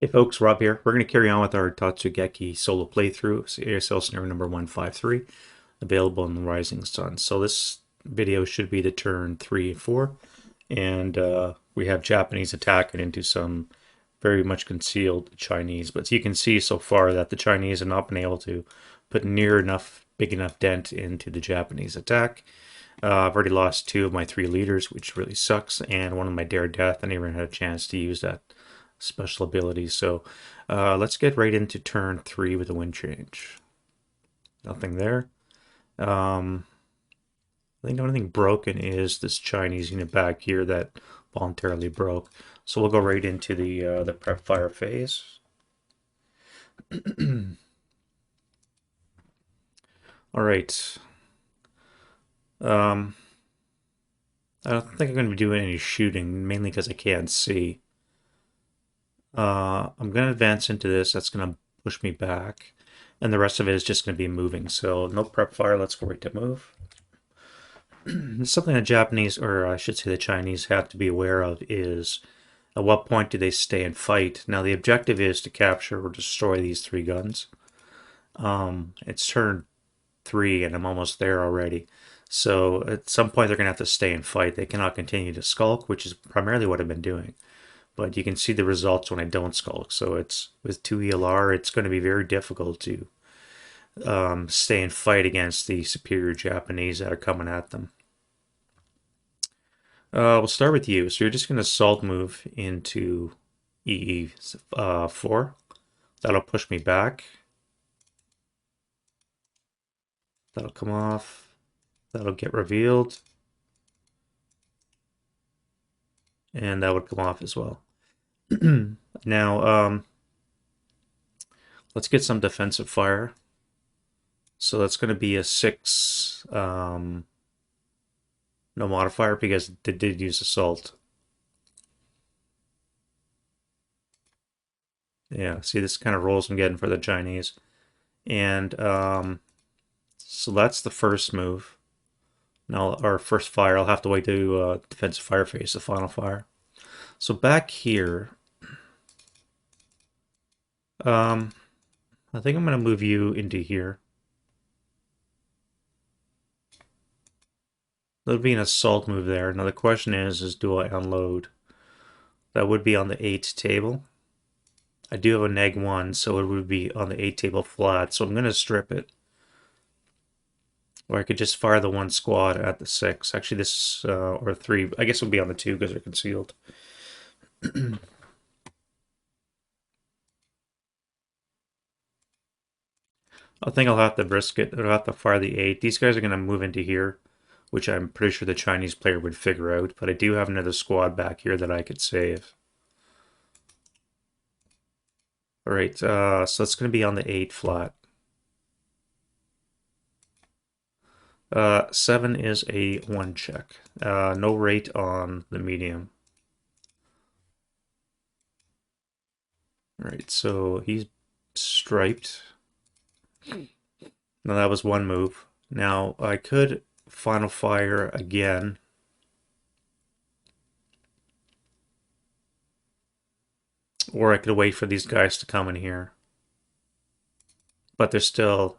Hey folks, Rob here. We're going to carry on with our Totsugeki solo playthrough, ASL scenario number 153, available in the Rising Sun. So this video should be the turn 3 and 4, and we have Japanese attacking into some very much concealed Chinese. But you can see so far that the Chinese have not been able to put big enough dent into the Japanese attack. I've already lost 2 of my 3 leaders, which really sucks, and 1 of my Dare Death. I never had a chance to use that special ability. So let's get right into turn 3 with a wind change. Nothing there. I think the only thing broken is this Chinese unit back here that voluntarily broke. So we'll go right into the prep fire phase. All right. I don't think I'm going to be doing any shooting, mainly because I can't see. I'm going to advance into this. That's going to push me back. And the rest of it is just going to be moving. So no prep fire. Let's go right to move. Something the Japanese, or I should say the Chinese, have to be aware of is at what point do they stay and fight. Now the objective is to capture or destroy these 3 guns. It's turn 3 and I'm almost there already. So at some point they're going to have to stay and fight. They cannot continue to skulk, which is primarily what I've been doing. But you can see the results when I don't skulk. So it's with 2 ELR, it's going to be very difficult to stay and fight against the superior Japanese that are coming at them. We'll start with you. So you're just going to assault move into EE4. That'll push me back. That'll come off. That'll get revealed. And that would come off as well. Now, let's get some defensive fire. So that's going to be a 6, no modifier because they did use assault. Yeah, see this kind of rolls I'm getting for the Chinese. And so that's the first move. Now, our first fire, I'll have to wait to defensive fire phase, the final fire. So back here, I think I'm going to move you into here. There'll be an assault move there. Now the question is do I unload? That would be on the 8 table. I do have a neg 1, so it would be on the 8 table flat, so I'm going to strip it. Or I could just fire the 1 squad at the 6. Actually, this, or 3, I guess it would be on the 2 because they're concealed. I think I'll have to risk it. I'll have to fire the 8. These guys are going to move into here, which I'm pretty sure the Chinese player would figure out. But I do have another squad back here that I could save. All right, so it's going to be on the 8 flat. 7 is a 1 check. No rate on the medium. All right, so he's striped. Now that was 1 move. Now I could final fire again. Or I could wait for these guys to come in here. But they're still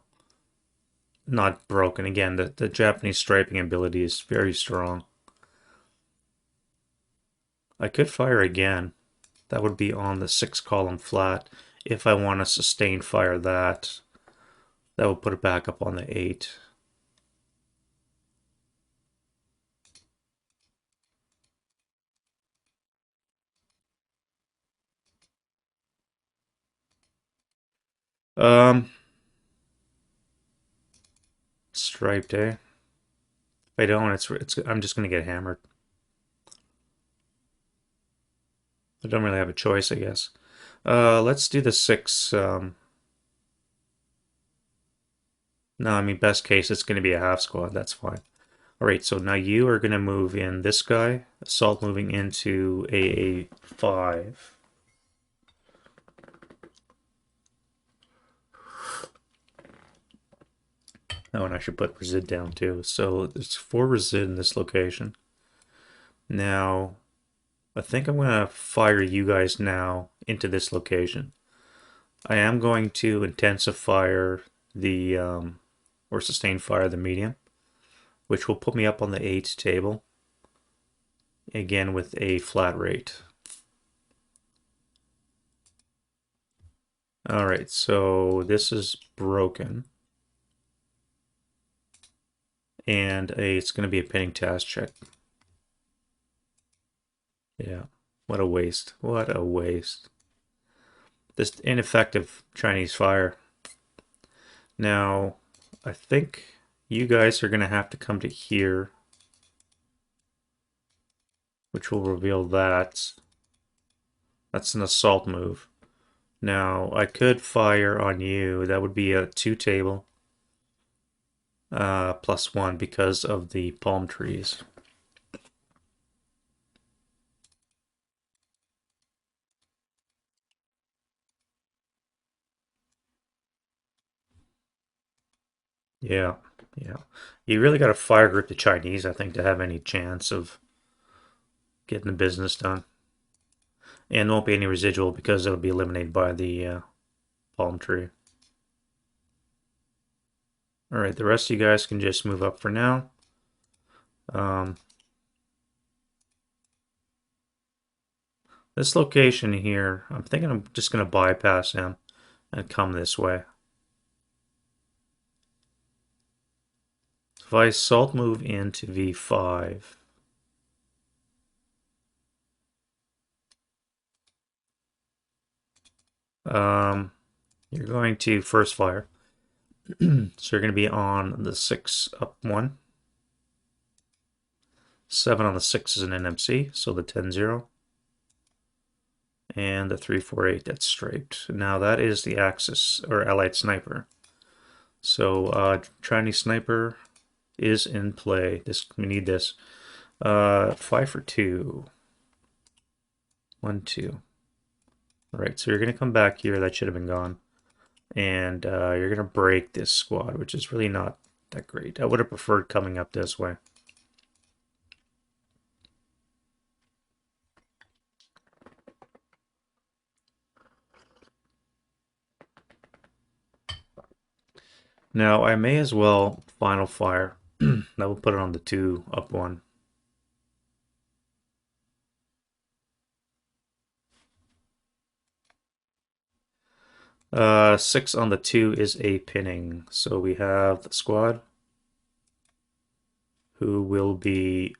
not broken. Again, the Japanese striping ability is very strong. I could fire again. That would be on the 6 column flat. If I want to sustain fire that, that would put it back up on the 8. Striped, eh? If I don't, I'm just gonna get hammered. I don't really have a choice, I guess. Let's do the 6. No, I mean, best case, it's going to be a half squad. That's fine. All right, so now you are going to move in this guy. Assault moving into AA5. Oh, and I should put Resid down too. So there's 4 Resid in this location. Now, I think I'm going to fire you guys now into this location. I am going to intensify the, or sustain fire the medium, which will put me up on the 8 table, again with a flat rate. Alright, so this is broken. And it's going to be a pinning task check. Yeah, what a waste. What a waste. This ineffective Chinese fire. Now, I think you guys are going to have to come to here, which will reveal that. That's an assault move. Now, I could fire on you. That would be a 2 table. +1 because of the palm trees. Yeah, yeah. You really got to fire grip the Chinese, I think, to have any chance of getting the business done. And there won't be any residual because it'll be eliminated by the palm tree. Alright, the rest of you guys can just move up for now. This location here, I'm thinking I'm just going to bypass him and come this way. If I assault move into V5, you're going to first fire. So you're going to be on the 6 up 1. 7 on the 6 is an NMC, so the 10-0. And the 348, that's straight. Now that is the Axis, or Allied Sniper. So Chinese Sniper is in play. We need this. 5 for 2. 1, 2. Alright, so you're going to come back here. That should have been gone. And you're going to break this squad, which is really not that great. I would have preferred coming up this way. Now, I may as well final fire. That will put it on the 2 up 1. Six on the 2 is a pinning. So we have the squad who will be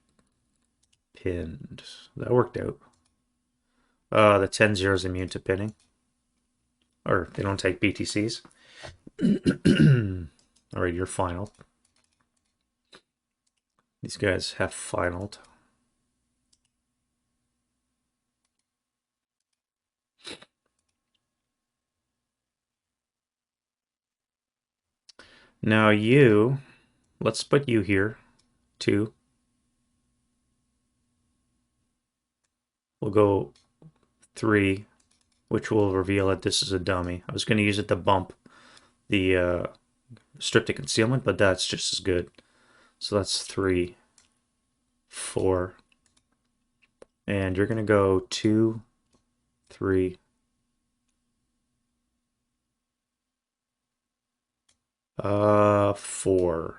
pinned. That worked out. The 10-0 is immune to pinning. Or they don't take BTCs. Alright, you're final. These guys have finaled. Now you, let's put you here, 2. We'll go 3, which will reveal that this is a dummy. I was going to use it to bump the strip to concealment, but that's just as good. So that's 3, 4. And you're going to go 2, 3. 4.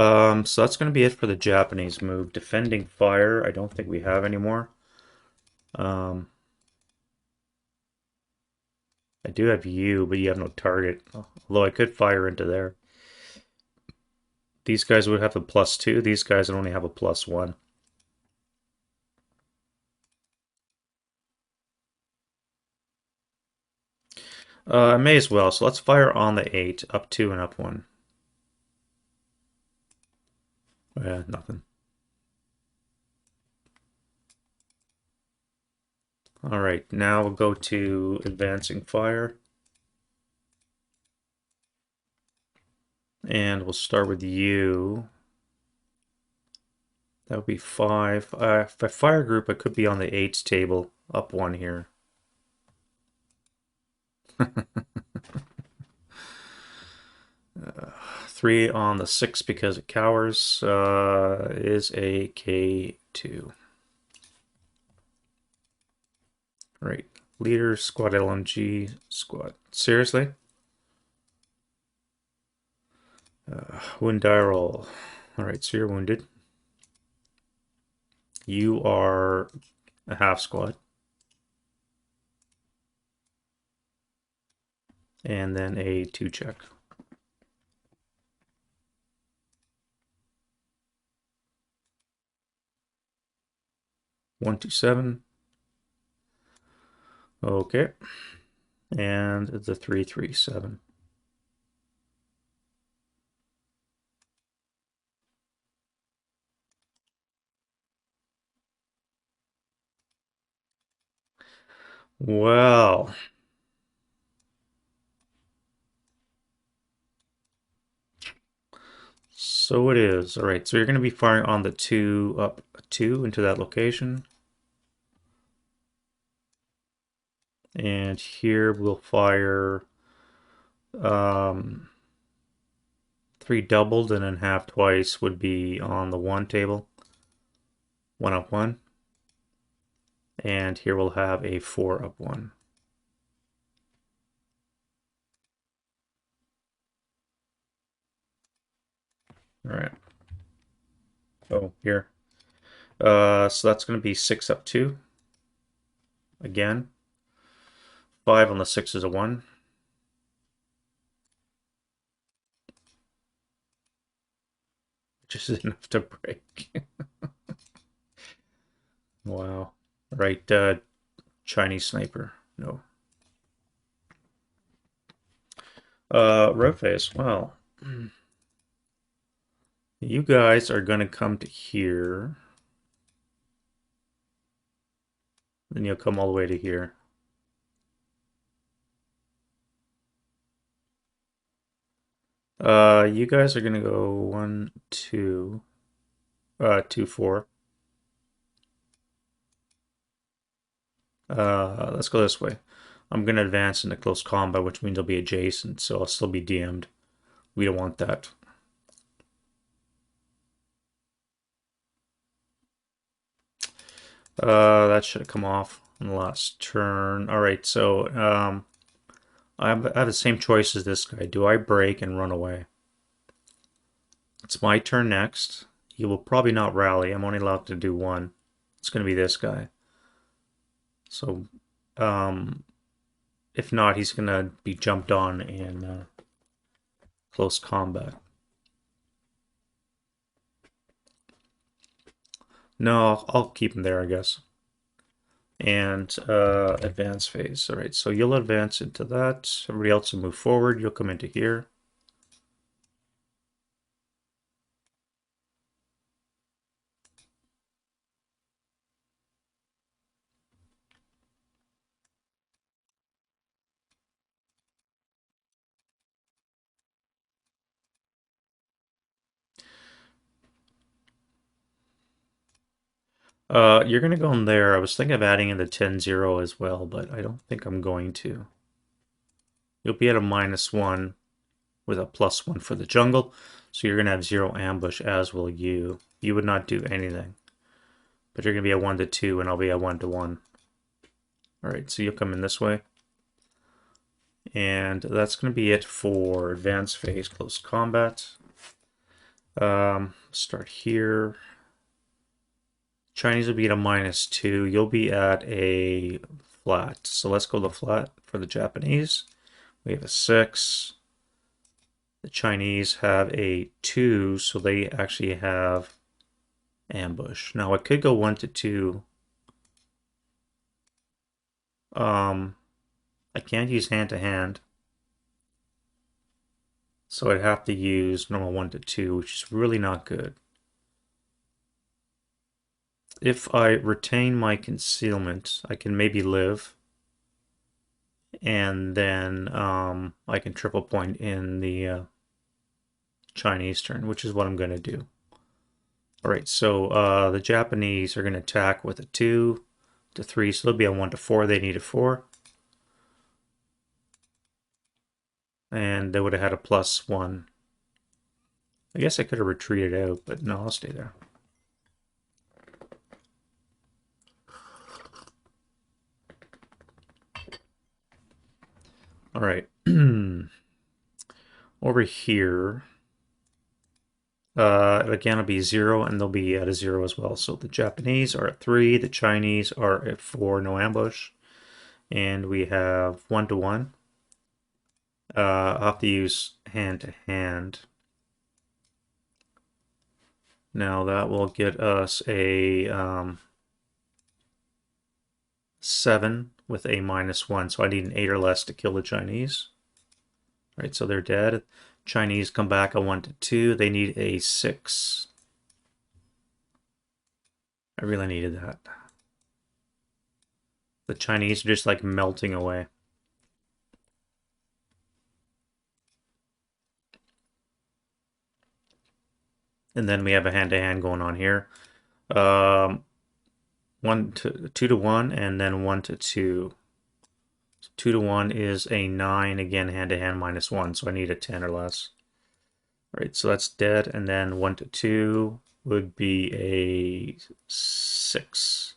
So that's going to be it for the Japanese move. Defending fire, I don't think we have anymore. I do have you, but you have no target. Although I could fire into there. These guys would have a +2. These guys would only have a +1. I may as well. So let's fire on the 8, up 2 and up 1. Yeah, nothing. All right, now we'll go to advancing fire. And we'll start with you. That would be 5. If I fire group, I could be on the 8 table, up 1 here. 3 on the 6 because it cowers is a K2. Right. Leader, squad LMG, squad. Seriously? Wound die roll. Alright, so you're wounded. You are a half squad. And then a 2 check. 127. Okay. And the 337. Well, so it is. All right, so you're going to be firing on the 2 up 2 into that location. And here we'll fire 3 doubled and then half twice would be on the 1 table. 1 up 1. And here we'll have a 4 up 1. All right. Oh, here. So that's going to be 6 up 2. Again. 5 on the 6 is a 1. Which is enough to break. Wow. Right, Chinese sniper. No. Red face. Well, you guys are going to come to here. Then you'll come all the way to here. You guys are going to go 1, 2, 2, 4. Let's go this way. I'm going to advance into close combat, which means I'll be adjacent, so I'll still be DM'd. We don't want that. That should have come off on the last turn. All right, so I have the same choice as this guy. Do I break and run away? It's my turn next. He will probably not rally. I'm only allowed to do 1. It's going to be this guy. So, if not, he's going to be jumped on in close combat. No, I'll keep him there, I guess. And advance phase. All right, so you'll advance into that. Everybody else will move forward. You'll come into here. You're going to go in there. I was thinking of adding in the 10-0 as well, but I don't think I'm going to. You'll be at a -1 with a +1 for the jungle, so you're going to have 0 ambush, as will you. You would not do anything. But you're going to be a 1 to 2, and I'll be a 1 to 1. Alright, so you'll come in this way. And that's going to be it for advanced phase close combat. Start here. Chinese will be at a -2. You'll be at a flat. So let's go to the flat for the Japanese. We have a 6. The Chinese have a 2, so they actually have ambush. Now I could go 1 to 2. I can't use hand to hand. So I'd have to use normal 1 to 2, which is really not good. If I retain my concealment, I can maybe live. And then I can triple point in the Chinese turn, which is what I'm going to do. Alright, so the Japanese are going to attack with a 2 to 3, so they'll be a 1 to 4. They need a 4. and they would have had a +1. I guess I could have retreated out, but no, I'll stay there. All right. Over here, again, it'll be 0, and they'll be at a 0 as well. So the Japanese are at 3, the Chinese are at 4, no ambush, and we have 1 to 1. I'll have to use hand to hand. Now that will get us a 7 with a -1, so I need an 8 or less to kill the Chinese. All right, so they're dead. Chinese come back a 1 to 2. They need a 6. I really needed that. The Chinese are just like melting away. And then we have a hand-to-hand going on here. 2 to 1, and then 1 to 2. 2 to 1 is a 9, again, hand-to-hand -1, so I need a 10 or less. All right, so that's dead, and then 1 to 2 would be a 6.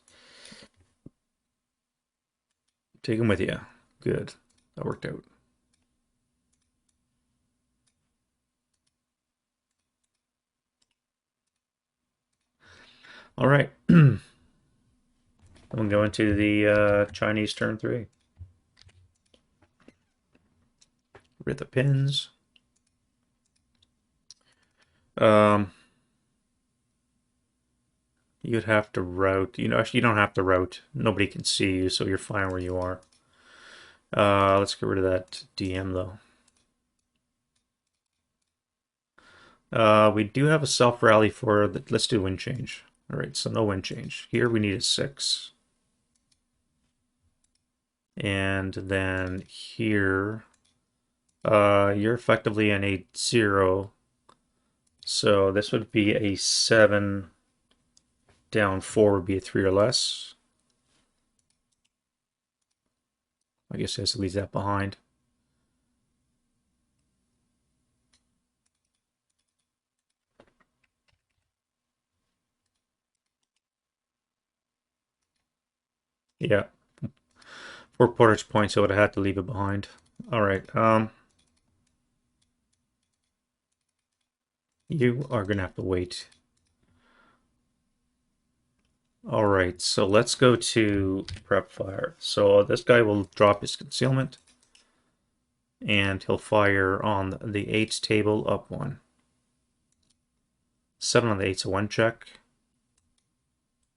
Take them with you. Good. That worked out. All right. We'll go into the Chinese turn 3. Rid the pins. You'd have to route. Actually, you don't have to route. Nobody can see you, so you're fine where you are. Let's get rid of that DM, though. We do have a self-rally for the... Let's do wind change. All right, so no wind change. Here we need a 6. And then here, you're effectively an 8-0. So this would be a 7. Down 4 would be a 3 or less. I guess I have to leave that behind. Yeah. 4 portage points, I would have had to leave it behind. All right. You are going to have to wait. All right, so let's go to prep fire. So this guy will drop his concealment, and he'll fire on the 8 table up 1. 7 on the 8's a 1 check,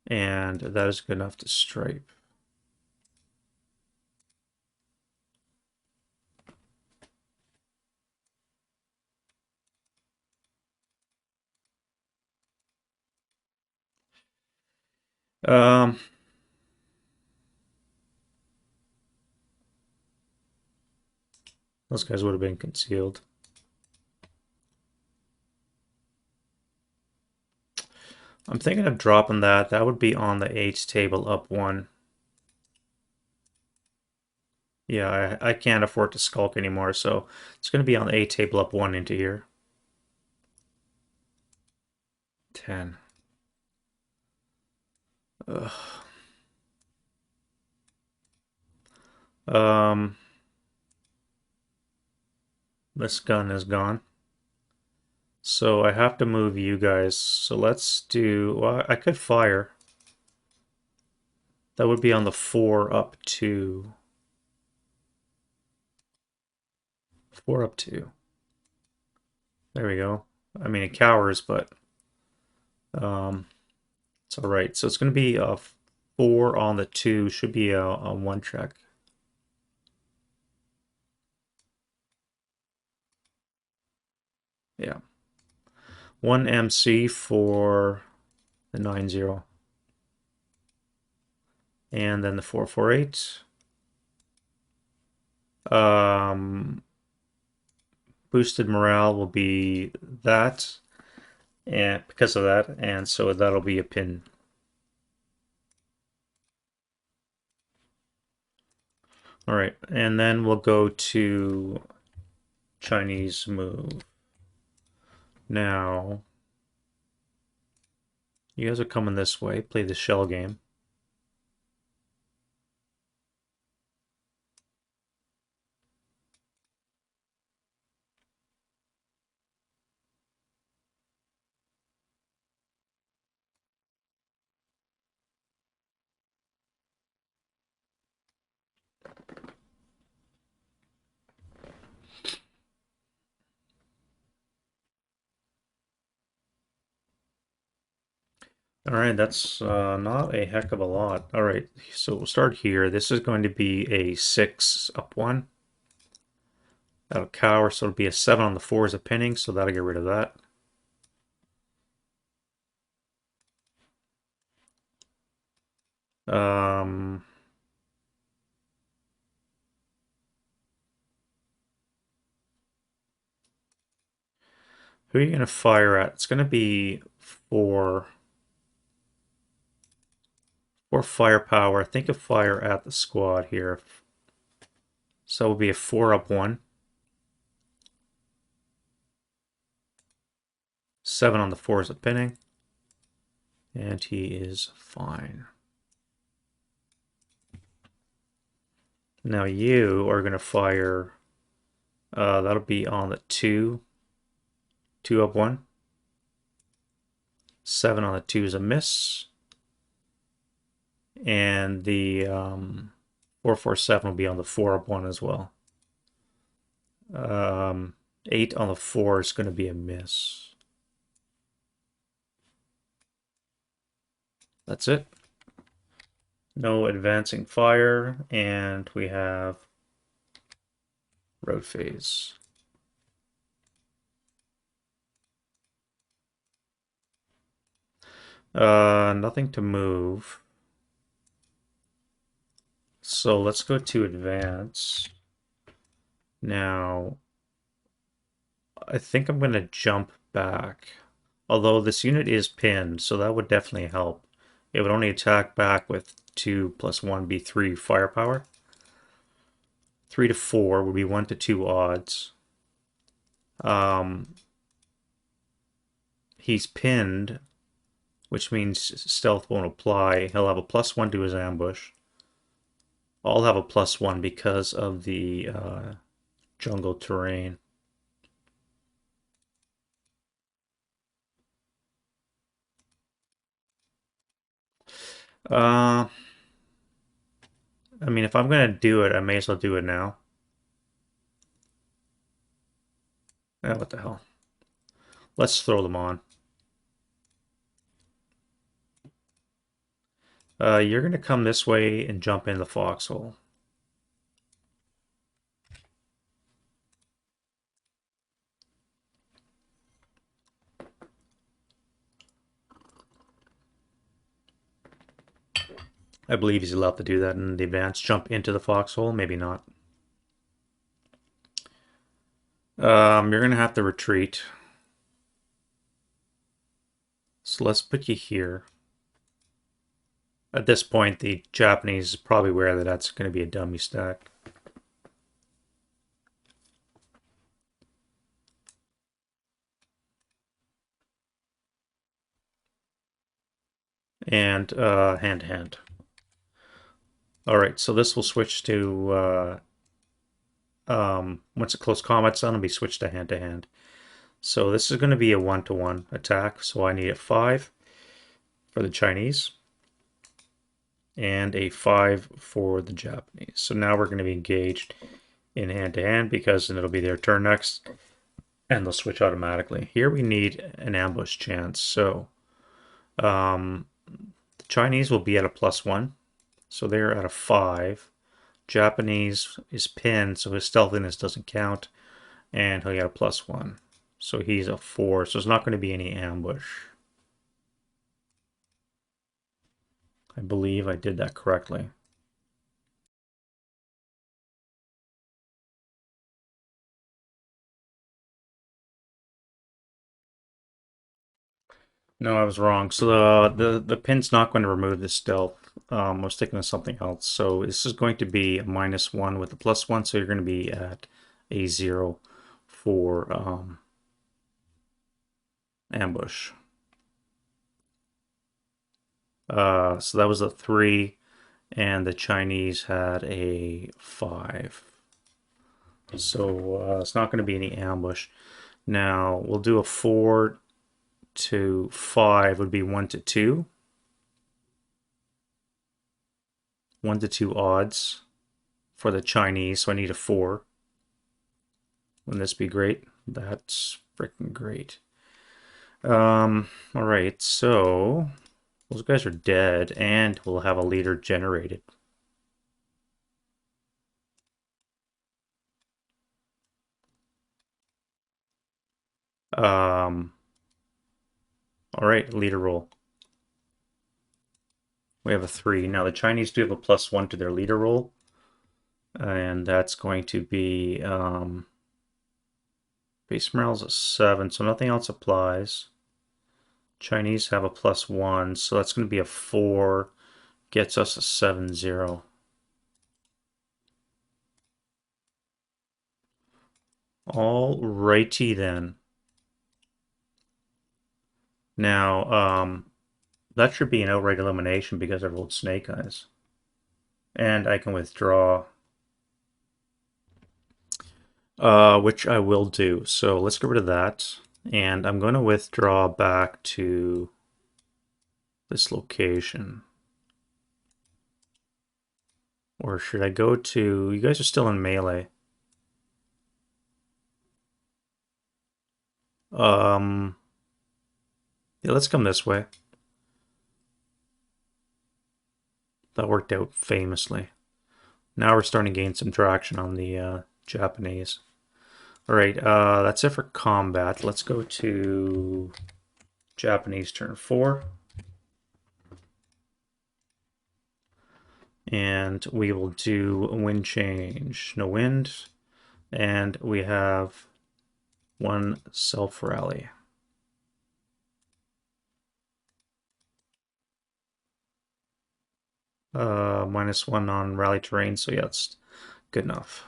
and that is good enough to stripe. Um, those guys would have been concealed. I'm thinking of dropping that. That would be on the 8 table up 1. Yeah, I can't afford to skulk anymore, so it's going to be on the 8 table up 1 into here. 10. Ugh. This gun is gone. So I have to move you guys. So let's do... Well, I could fire. That would be on the 4 up 2. 4 up 2. There we go. I mean, it cowers, but it's all right. So it's going to be a 4 on the 2. Should be a 1 check. Yeah. 1 MC for the 9-0. And then the 448. Boosted morale will be that, and because of that, and so that'll be a pin. All right, and then we'll go to Chinese move. Now, you guys are coming this way. Play the shell game. All right, that's not a heck of a lot. All right, so we'll start here. This is going to be a 6 up 1. That'll cower, so it'll be a 7 on the 4 as a pinning, so that'll get rid of that. Um, who are you going to fire at? It's going to be 4 firepower. Think of fire at the squad here. So it will be a 4 up 1. 7 on the 4 is a pinning. And he is fine. Now you are going to fire, that'll be on the 2 up 1. 7 on the 2 is a miss. And the 447 will be on the 4 up 1 as well. 8 on the 4 is going to be a miss. That's it. No advancing fire, and we have road phase. Nothing to move. So let's go to advance. Now, I think I'm going to jump back. Although this unit is pinned, so that would definitely help. It would only attack back with 2 plus 1 be 3 firepower. 3 to 4 would be 1 to 2 odds. He's pinned, which means stealth won't apply. He'll have a +1 to his ambush. I'll have a +1 because of the jungle terrain. I mean, if I'm going to do it, I may as well do it now. What the hell? Let's throw them on. You're going to come this way and jump in the foxhole. I believe he's allowed to do that in the advance. Jump into the foxhole, maybe not. You're going to have to retreat. So let's put you here. At this point, the Japanese is probably aware that that's going to be a dummy stack. And hand to hand. All right, so this will switch to once a close combat's done, it'll be switched to hand to hand. So this is going to be a 1-to-1 attack. So I need a 5 for the Chinese and a 5 for the Japanese. So now we're going to be engaged in hand to hand because then it'll be their turn next and they'll switch automatically. Here we need an ambush chance. So the Chinese will be at a +1. So they're at a 5. Japanese is pinned, so his stealthiness doesn't count. And he'll get a +1. So he's a 4. So there's not going to be any ambush. I believe I did that correctly. No, I was wrong. So the pin's not going to remove the stealth. I was thinking of something else. So this is going to be a -1 with a +1. So you're going to be at a 0 for ambush. So that was a 3, and the Chinese had a 5. So it's not going to be any ambush. Now we'll do a 4 to 5 would be 1 to 2. 1 to 2 odds for the Chinese, so I need a 4. Wouldn't this be great? That's freaking great. All right, so those guys are dead, and we'll have a leader generated. Um, all right, leader roll. We have a 3. Now the Chinese do have a +1 to their leader roll, and that's going to be base morale's a 7, so nothing else applies. Chinese have a +1, so that's going to be a 4, gets us a 7-0. All righty then. Now, that should be an outright elimination because I rolled Snake Eyes. And I can withdraw, which I will do. So let's get rid of that. And I'm going to withdraw back to this location. Or should I go to... You guys are still in melee. Yeah, let's come this way. That worked out famously. Now we're starting to gain some traction on the Japanese. All right, that's it for combat. Let's go to Japanese turn 4. And we will do a wind change. No wind. And we have 1 self-rally. -1 on rally terrain, so yeah, it's good enough.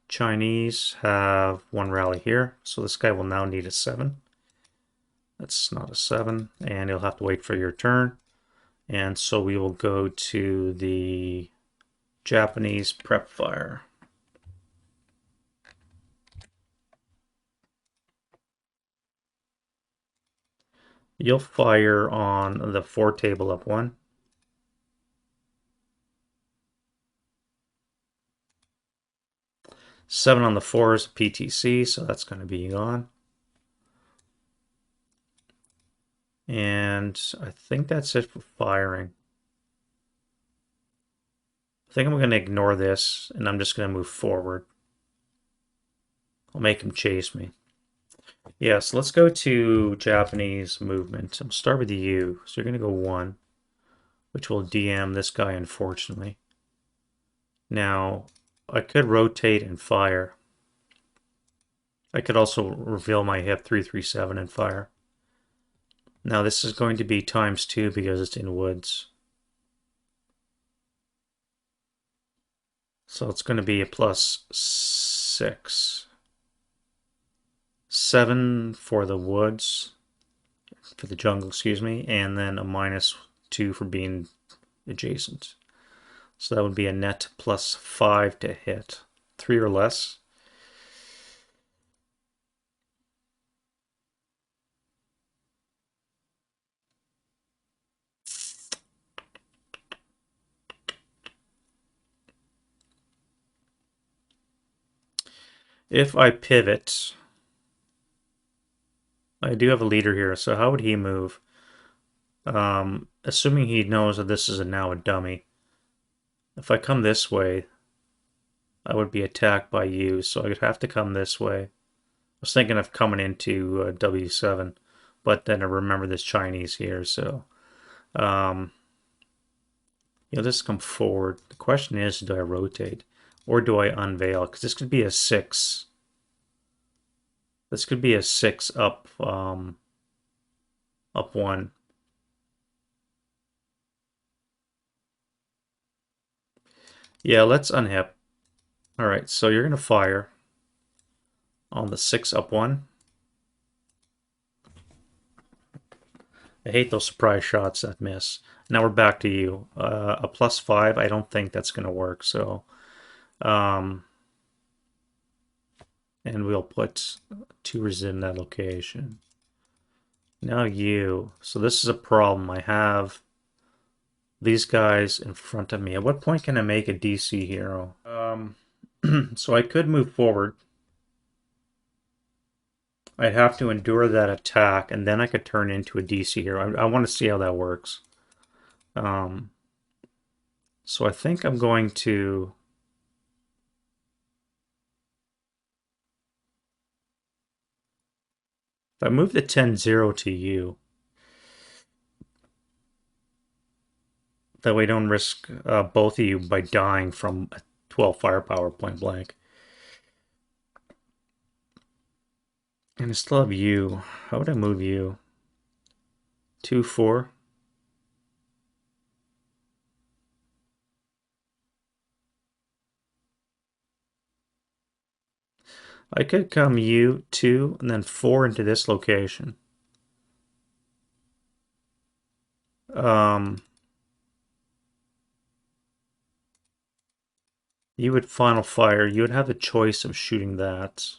Chinese have 1 rally here, so this guy will now need a 7. That's not a 7, and you'll have to wait for your turn. And so we will go to the Japanese prep fire. You'll fire on the 4 table up 1. Seven on the 4 is PTC, so that's going to be gone. And I think that's it for firing. I think I'm going to ignore this, and I'm just going to move forward. I'll make him chase me. Yeah, so let's go to Japanese movement. I'll start with you. So you're going to go 1, which will DM this guy, unfortunately. Now, I could rotate and fire. I could also reveal my hip 337 and fire. Now this is going to be ×2 because it's in woods. So it's going to be a +6. 7 for the woods, for the jungle, excuse me, and then a -2 for being adjacent. So that would be a net +5 to hit. 3 or less. If I pivot, I do have a leader here, so how would he move? Assuming he knows that this is now a dummy. If I come this way, I would be attacked by you, so I would have to come this way. I was thinking of coming into W7, but then I remember this Chinese here, so you'll just come forward. The question is, do I rotate or do I unveil? Because this could be a 6. This could be a 6 up, up 1. Yeah, let's unhip. All right, so you're gonna fire on the 6 up one. I hate those surprise shots that miss. Now we're back to you. A +5, I don't think that's gonna work. So, um, and we'll put 2 resid in that location. Now you. So this is a problem. I have these guys in front of me. At what point can I make a DC hero? So I could move forward. I'd have to endure that attack, and then I could turn into a DC hero. I want to see how that works. Um, so I think I'm going to... If I move the 10-0 to you, that way I don't risk both of you by dying from 12 firepower point blank. And I still have you. How would I move you? 2-4. I could come you 2 and then 4 into this location. Um, you would final fire. You would have the choice of shooting that.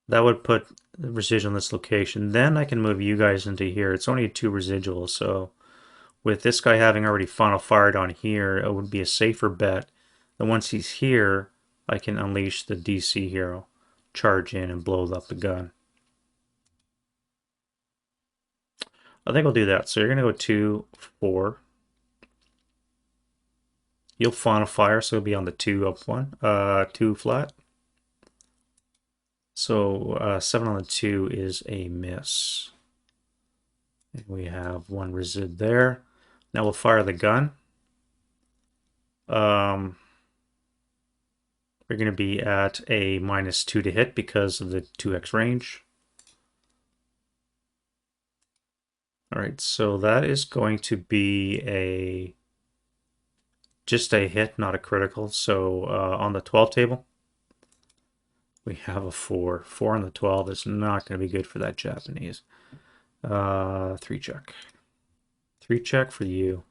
That would put the residual in this location. Then I can move you guys into here. It's only a 2 residual, so with this guy having already final fired on here, it would be a safer bet that once he's here, I can unleash the DC hero, charge in and blow up the gun. I think I'll do that. So you're gonna go 2-4. You'll final fire, so it'll be on the 2 up one, 2 flat. So 7 on the 2 is a miss. And we have 1 resid there. Now we'll fire the gun. We're going to be at a -2 to hit because of the 2x range. All right, so that is going to be just a hit, not a critical. So on the 12 table, we have a 4. 4 on the 12 is not going to be good for that Japanese. 3 check. 3 check for you.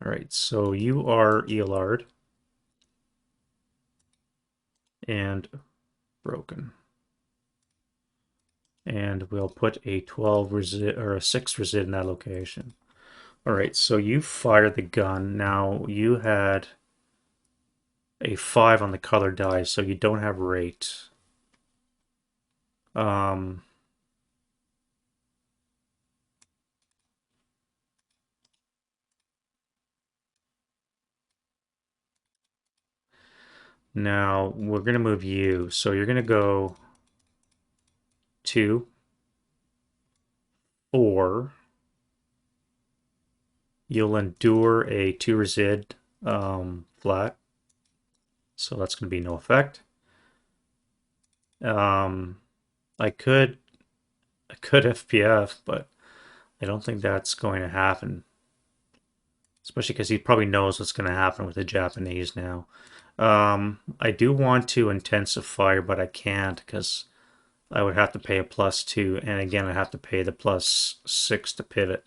All right, so you are Eolard and broken. And we'll put a 12 resid or a 6 resid in that location. All right, so you fired the gun. Now you had a 5 on the color die, so you don't have rate. Now we're gonna move you, so you're gonna go 2, 4. You'll endure a 2 resid flat, so that's gonna be no effect. I could FPF, but I don't think that's going to happen. Especially because he probably knows what's going to happen with the Japanese now. I do want to intensify, but I can't because I would have to pay a +2, and again, I have to pay the +6 to pivot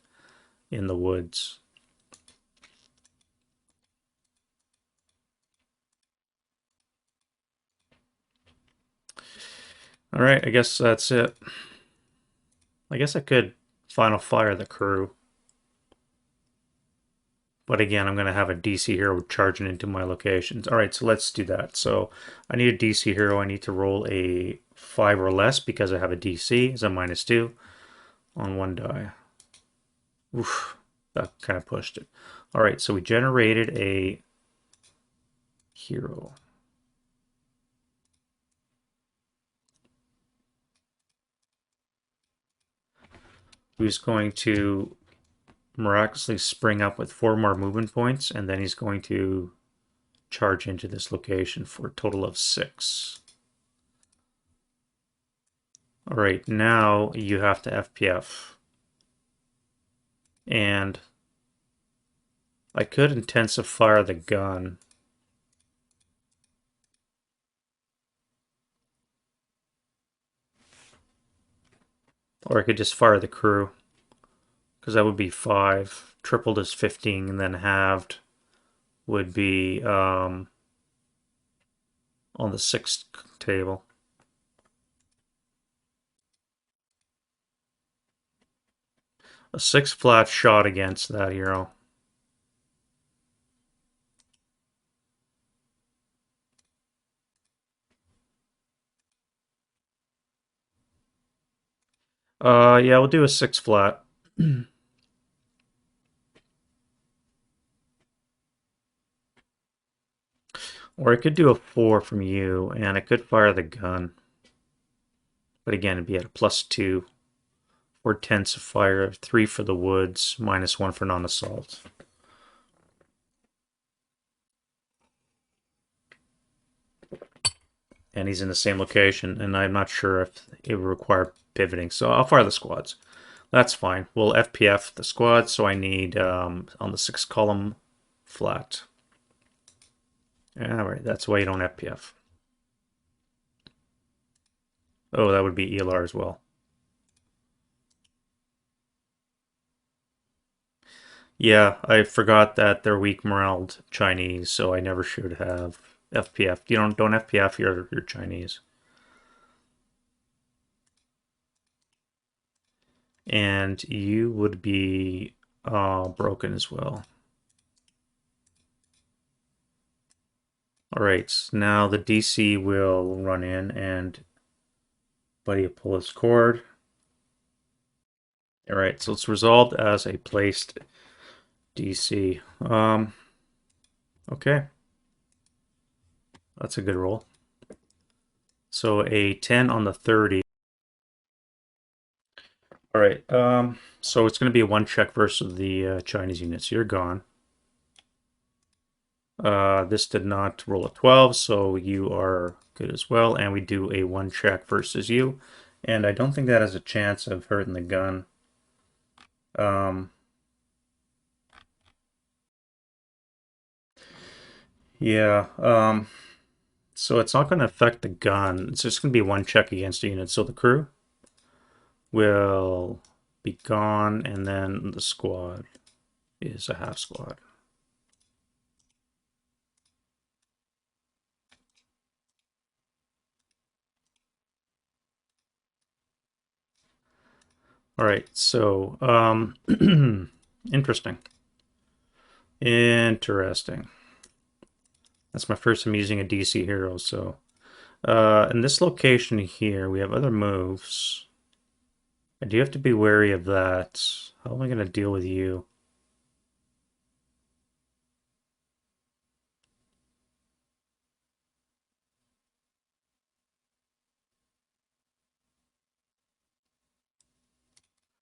in the woods. All right, I guess that's it. I guess I could final fire the crew. But again, I'm going to have a DC hero charging into my locations. All right, so let's do that. So I need a DC hero. I need to roll a 5 or less because I have a DC. It's a -2 on 1 die. Oof, that kind of pushed it. All right, so we generated a hero. Who's going to miraculously spring up with 4 more movement points, and then he's going to charge into this location for a total of 6. All right, now you have to FPF. And I could intensify the gun. Or I could just fire the crew. Because that would be 5. Tripled is 15, and then halved would be on the 6th table. A 6 flat shot against that hero. Yeah, we'll do a 6 flat. Or I could do a 4 from you, and I could fire the gun. But again, it'd be at a +2. 4 tenths of fire, 3 for the woods, -1 for non-assault. And he's in the same location, and I'm not sure if it would require pivoting. So I'll fire the squads. That's fine. We'll FPF the squad, so I need on the 6th column flat. All right, that's why you don't FPF. Oh, that would be ELR as well. Yeah, I forgot that they're weak moraled Chinese, so I never should have FPF. You don't FPF your Chinese. And you would be broken as well. All right, now the DC will run in and Buddy will pull his cord. All right, so it's resolved as a placed DC. Okay, that's a good roll. So a 10 on the 30. All right, so it's going to be a 1 check versus the Chinese units. You're gone. This did not roll a 12, so you are good as well. And we do a 1 check versus you. And I don't think that has a chance of hurting the gun. Um, yeah, so it's not going to affect the gun. It's just going to be 1 check against the unit. So the crew will be gone, and then the squad is a half squad. All right, so interesting. Interesting. That's my first time using a DC hero, so in this location here, we have other moves. I do have to be wary of that. How am I going to deal with you?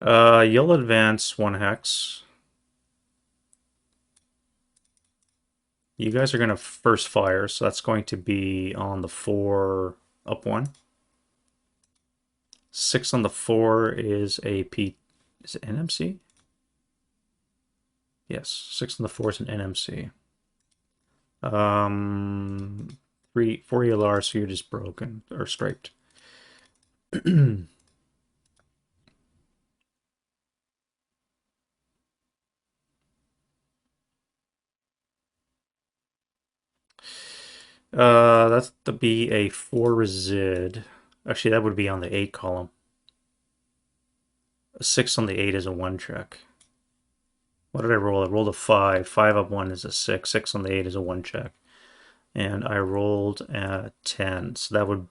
You'll advance 1 hex. You guys are going to first fire, so that's going to be on the 4 up 1. 6 on the 4 is a P. Is it NMC? Yes, 6 on the 4 is an NMC. 4 ELR, so you're just broken or striped. That's to be a 4 resid. Actually, that would be on the 8 column. A 6 on the 8 is a 1 check. What did I roll? I rolled a 5. 5 up 1 is a 6. 6 on the 8 is a 1 check. And I rolled a 10. So that would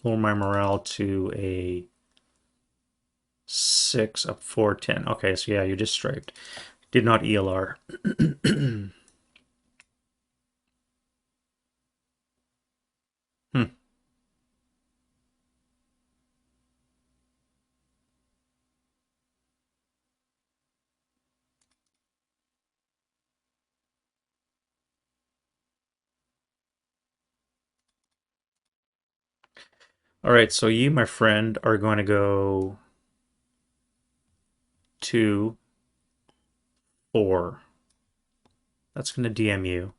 lower my morale to a 6 up 4, 10. Okay, so yeah, you just striped. Did not ELR. Hmm. All right, so you, my friend, are going to go 2, 4. That's going to DM you.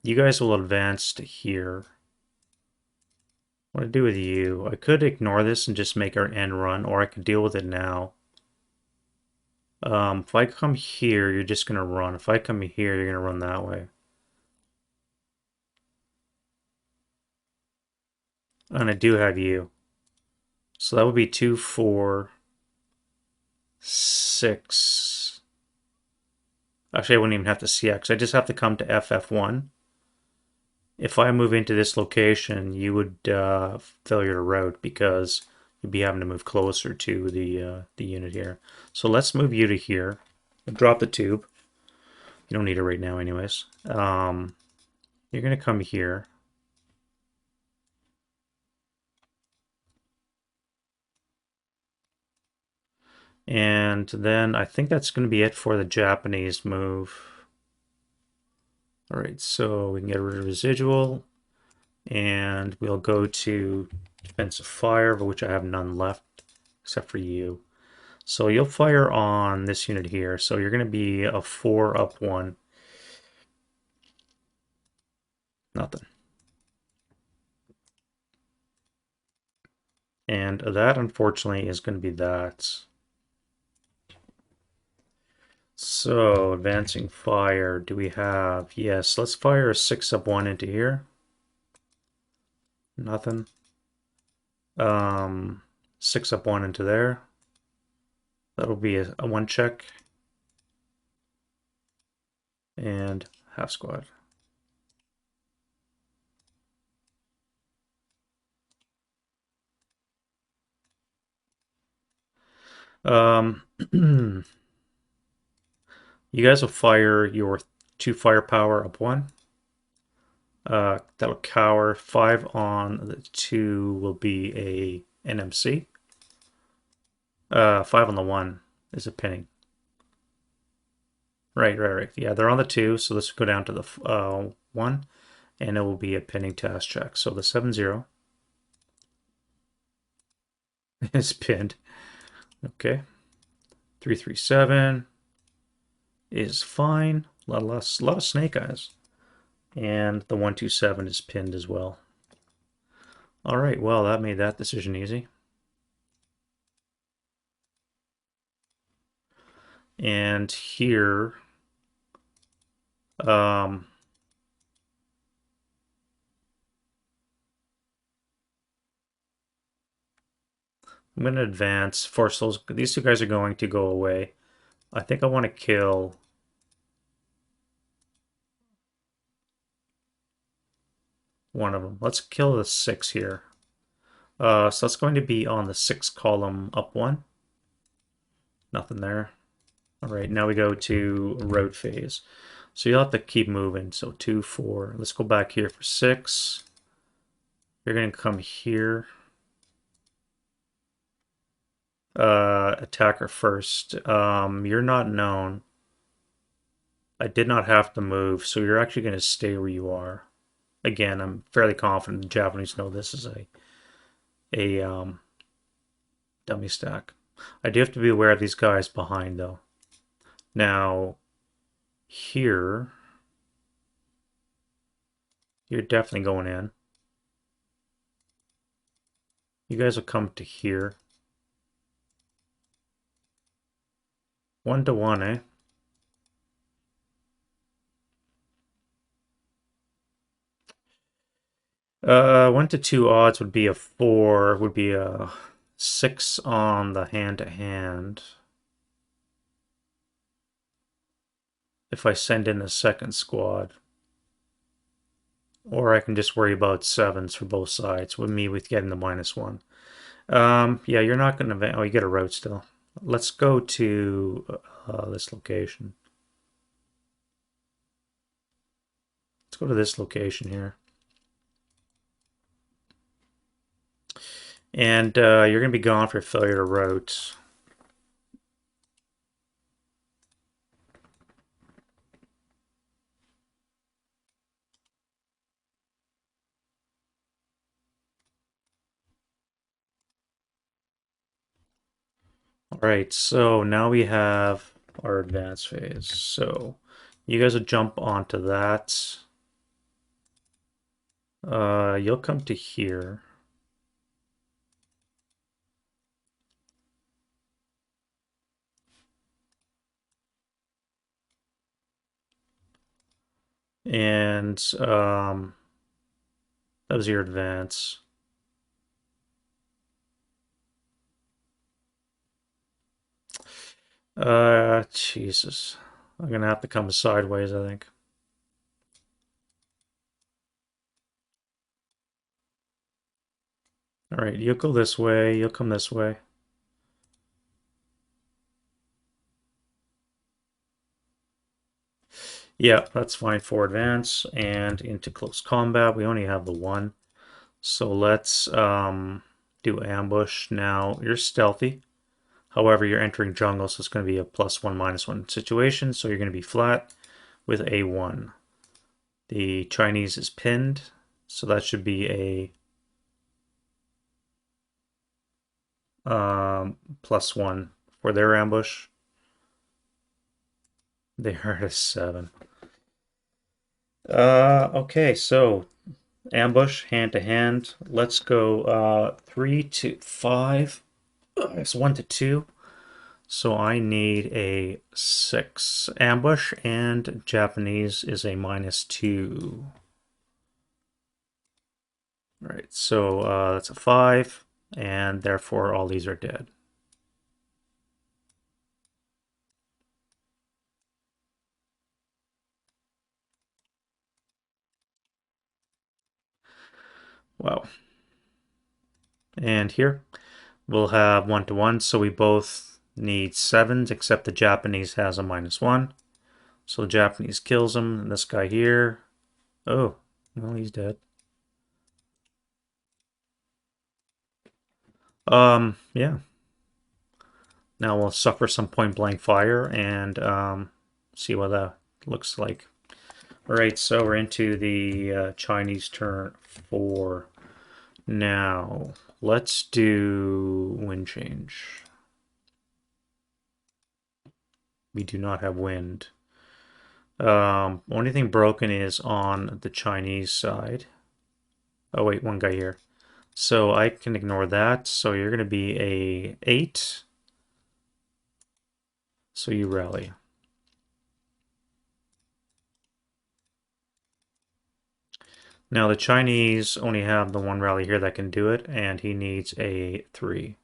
You guys will advance to here. What do I do with you? I could ignore this and just make our end run, or I could deal with it now. If I come here, you're just going to run. If I come here, you're going to run that way. And I do have you. So that would be 2, 4, 6. Actually, I wouldn't even have to CX. I just have to come to FF1. If I move into this location, you would failure to route because you'd be having to move closer to the unit here. So let's move you to here. Drop the tube. You don't need it right now anyways. You're going to come here. And then I think that's going to be it for the Japanese move. All right, so we can get rid of residual. And we'll go to defensive fire, of which I have none left, except for you. So you'll fire on this unit here. So you're going to be a 4 up 1. Nothing. And that, unfortunately, is going to be that. So, advancing fire, do we have... Yes, let's fire a 6 up 1 into here. Nothing. 6 up 1 into there. That'll be a 1 check. And half squad. You guys will fire your 2 firepower up 1. That'll cower. 5 on the 2 will be a NMC. 5 on the 1 is a pinning. Right. Yeah, they're on the 2, so let's go down to the 1, and it will be a pinning task check. So the 7-0 is pinned. Okay. 337 is fine. A lot of snake eyes. And the 127 is pinned as well. All right, well, that made that decision easy. And here, I'm going to advance, force these 2 guys are going to go away. I think I want to kill one of them. Let's kill the 6 here. So that's going to be on the 6 column up 1. Nothing there. All right, now we go to road phase. So you'll have to keep moving. So 2, 4. Let's go back here for 6. You're going to come here. Attacker first. You're not known. I did not have to move, so you're actually going to stay where you are. Again, I'm fairly confident the Japanese know this is a dummy stack. I do have to be aware of these guys behind, though. Now, here, you're definitely going in. You guys will come to here. 1 to 1, eh? 1 to 2 odds would be a 4, would be a 6 on the hand-to-hand. If I send in a second squad. Or I can just worry about 7s for both sides, with me with getting the -1. Yeah, you're not going to... Oh, you get a route still. Let's go to this location. Let's go to this location here. And you're going to be gone for failure to route. All right, so now we have our advance phase. So you guys will jump onto that. You'll come to here. And that was your advance. Jesus. I'm gonna have to come sideways, I think. All right, you'll go this way, you'll come this way. Yeah, that's fine for advance and into close combat. We only have the one. So let's do ambush. Now, you're stealthy. However, you're entering jungle, so it's going to be a +1, -1 situation. So you're going to be flat with A1. The Chinese is pinned, so that should be a +1 for their ambush. They are at a 7. Okay, so ambush, hand to hand. Let's go 3 to 5. It's 1 to 2. So I need a 6 ambush, and Japanese is a -2. All right, so that's a 5, and therefore all these are dead. Wow. And here we'll have 1 to 1, so we both need 7s, except the Japanese has a -1. So the Japanese kills him, and this guy here. Oh, well, he's dead. Yeah. Now we'll suffer some point blank fire and see what that looks like. All right, so we're into the Chinese turn 4. Now, let's do wind change. We do not have wind. Only thing broken is on the Chinese side. Oh wait, one guy here. So I can ignore that. So you're going to be a 8. So you rally. Now the Chinese only have the one rally here that can do it, and he needs a 3.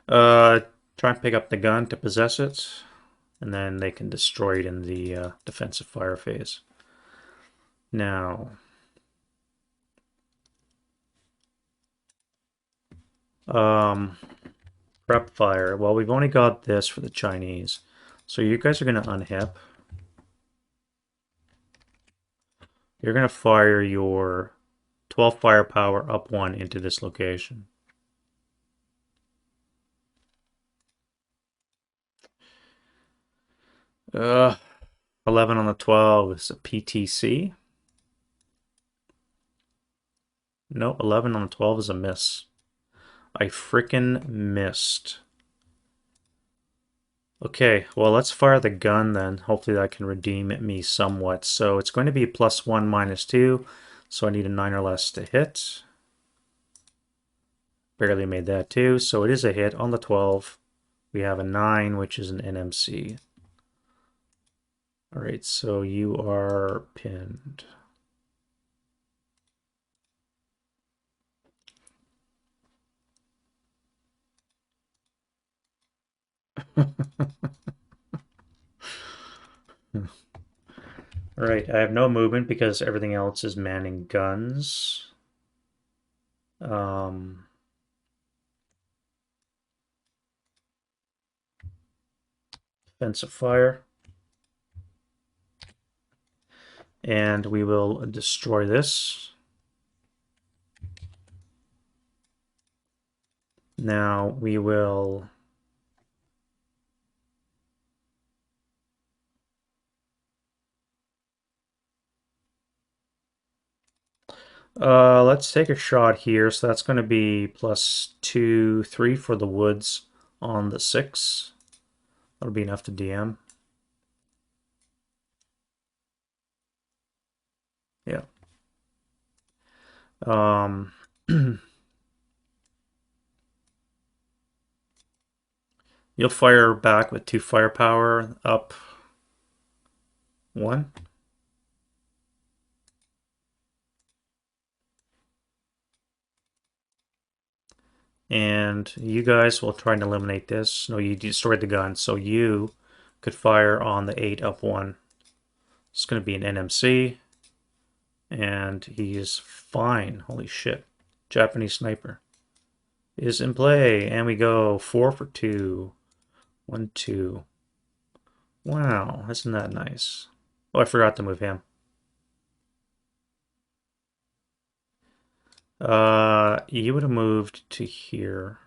Uh, Try and pick up the gun to possess it, and then they can destroy it in the defensive fire phase. Now, prep fire. Well, we've only got this for the Chinese, so you guys are going to unhip. You're going to fire your 12 firepower up 1 into this location. Uh, 11 on the 12 is a PTC. No, 11 on the 12 is a miss. I frickin' missed. Okay, well, let's fire the gun then. Hopefully that can redeem me somewhat. So it's going to be +1, -2. So I need a 9 or less to hit. Barely made that too. So it is a hit on the 12. We have a 9, which is an NMC. All right, so you are pinned. All right, I have no movement because everything else is manning guns. Defensive fire. And we will destroy this. Now we will Let's take a shot here. So that's going to be +2, 3 for the woods on the 6. That'll be enough to DM. Yeah. Um, you'll fire back with 2 firepower, up 1. And you guys will try and eliminate this. No, you destroyed the gun, so you could fire on the 8, up 1. It's going to be an NMC, and he's fine. Holy shit. Japanese sniper is in play, and we go 4 for 2. 1, 2. Wow, isn't that nice? Oh, I forgot to move him. You would have moved to here.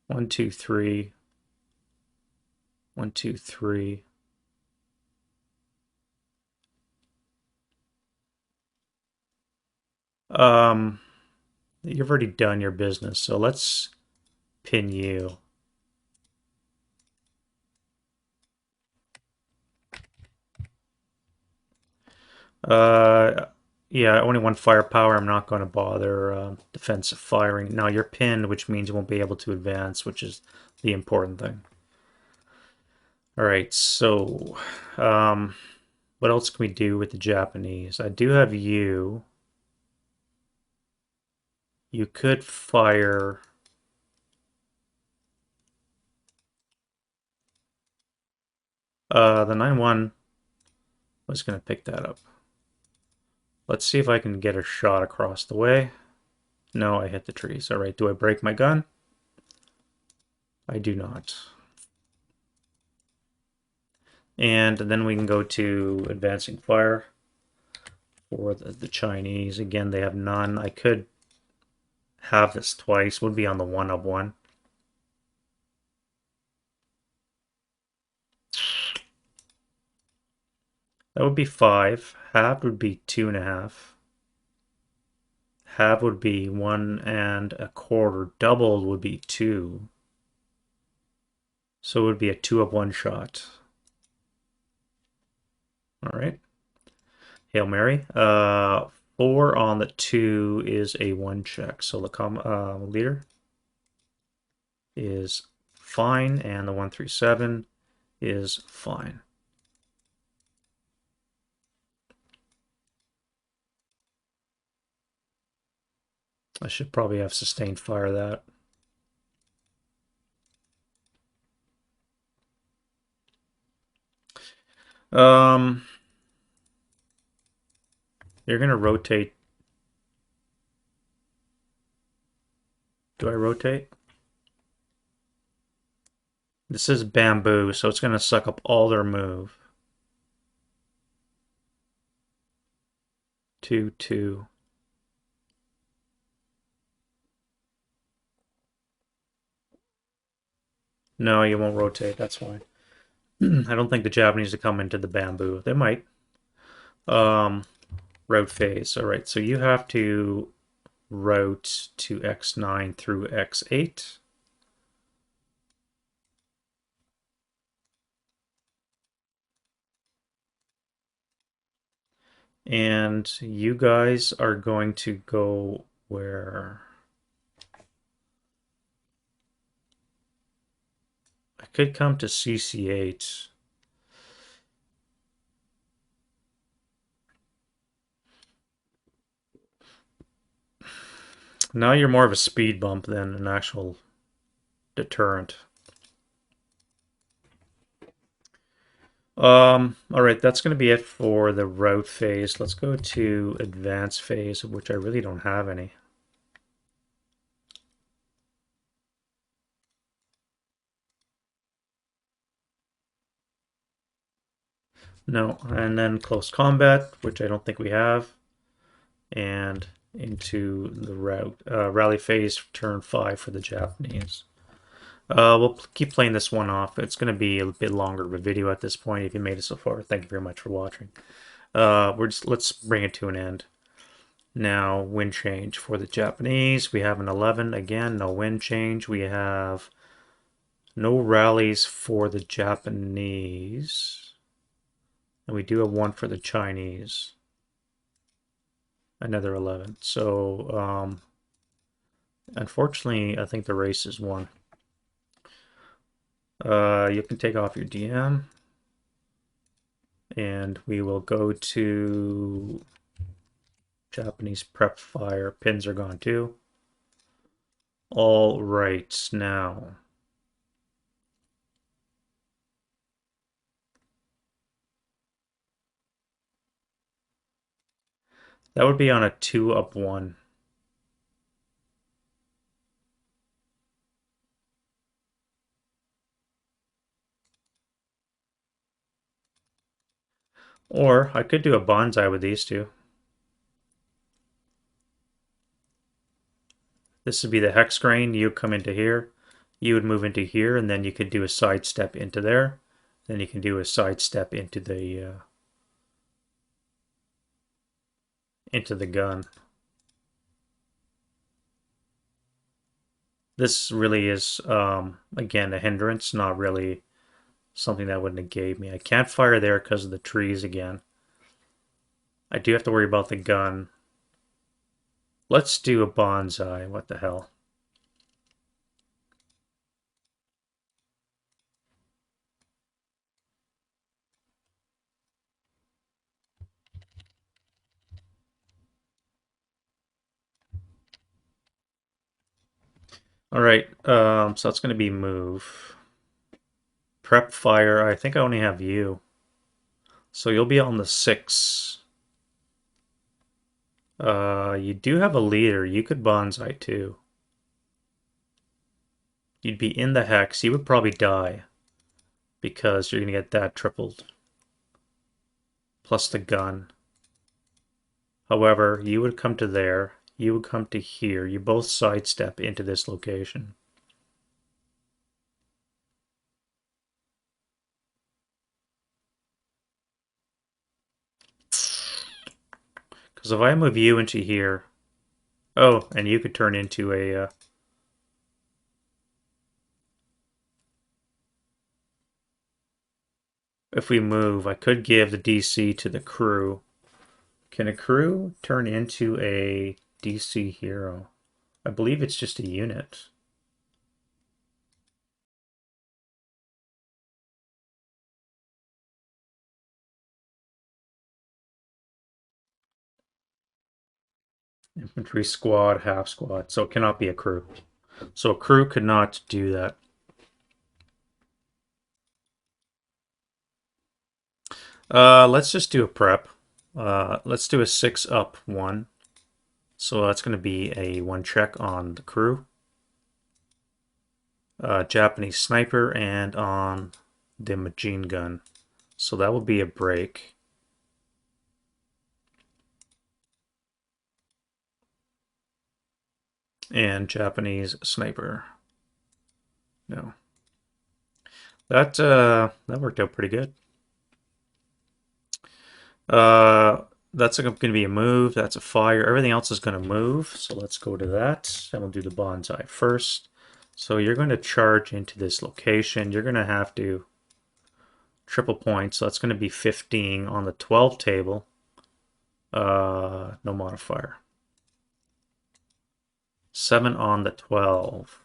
1, 2, 3. 1, 2, 3. You've already done your business, so let's pin you. Uh, yeah, only 1 firepower. I'm not going to bother defensive firing. Now you're pinned, which means you won't be able to advance, which is the important thing. All right, so what else can we do with the Japanese? I do have you. You could fire. The 9-1 was going to pick that up. Let's see if I can get a shot across the way. No, I hit the trees. All right, do I break my gun? I do not. And then we can go to advancing fire for the Chinese. Again, they have none. I could have this twice. Would be on the 1 of 1. That would be 5. Half would be 2.5. Half would be 1.25. Doubled would be 2. So it would be a 2 of 1 shot. All right. Hail Mary. 4 on the 2 is a 1 check. So the leader is fine, and the 137 is fine. I should probably have sustained fire that. Um, you're gonna rotate. Do I rotate? This is bamboo, so it's gonna suck up all their move. 2, 2. No, you won't rotate. That's fine. I don't think the Japanese will come into the bamboo. They might. Route phase. All right, so you have to route to X9 through X8. And you guys are going to go where? I could come to CC8. Now you're more of a speed bump than an actual deterrent. All right, that's going to be it for the route phase. Let's go to advance phase, of which I really don't have any. No, and then close combat, which I don't think we have, and into the rally phase, turn 5 for the Japanese. We'll keep playing this one off. It's going to be a bit longer of a video at this point. If you made it so far, thank you very much for watching. Let's bring it to an end. Now, wind change for the Japanese. We have an 11. Again, no wind change. We have no rallies for the Japanese. And we do have one for the Chinese. Another 11. So, unfortunately, I think the race is won. You can take off your DM. And we will go to Japanese prep fire. Pins are gone too. All right, now. That would be on a 2-up 1. Or I could do a bonsai with these two. This would be the hex grain. You come into here. You would move into here, and then you could do a sidestep into there. Then you can do a sidestep into the gun. This really is, again, a hindrance, not really something that would negate me. I can't fire there because of the trees again. I do have to worry about the gun. Let's do a bonsai. What the hell? All right, so that's going to be move. Prep fire. I think I only have you. So you'll be on the 6. You do have a leader. You could bonsai too. You'd be in the hex. You would probably die because you're going to get that tripled. Plus the gun. However, you would come to there. You would come to here. You both sidestep into this location. Because if I move you into here... Oh, and you could turn into a... if we move, I could give the DC to the crew. Can a crew turn into a DC hero? I believe it's just a unit. Infantry squad, half squad. So it cannot be a crew. So a crew could not do that. Let's just do a prep. Let's do a 6-up 1. So that's going to be a 1 check on the crew. Japanese sniper and on the machine gun. So that will be a break. And Japanese sniper. No. That worked out pretty good. That's going to be a move. That's a fire. Everything else is going to move. So let's go to that. And we'll do the bonsai first. So you're going to charge into this location. You're going to have to triple point. So that's going to be 15 on the 12 table. No modifier. 7 on the 12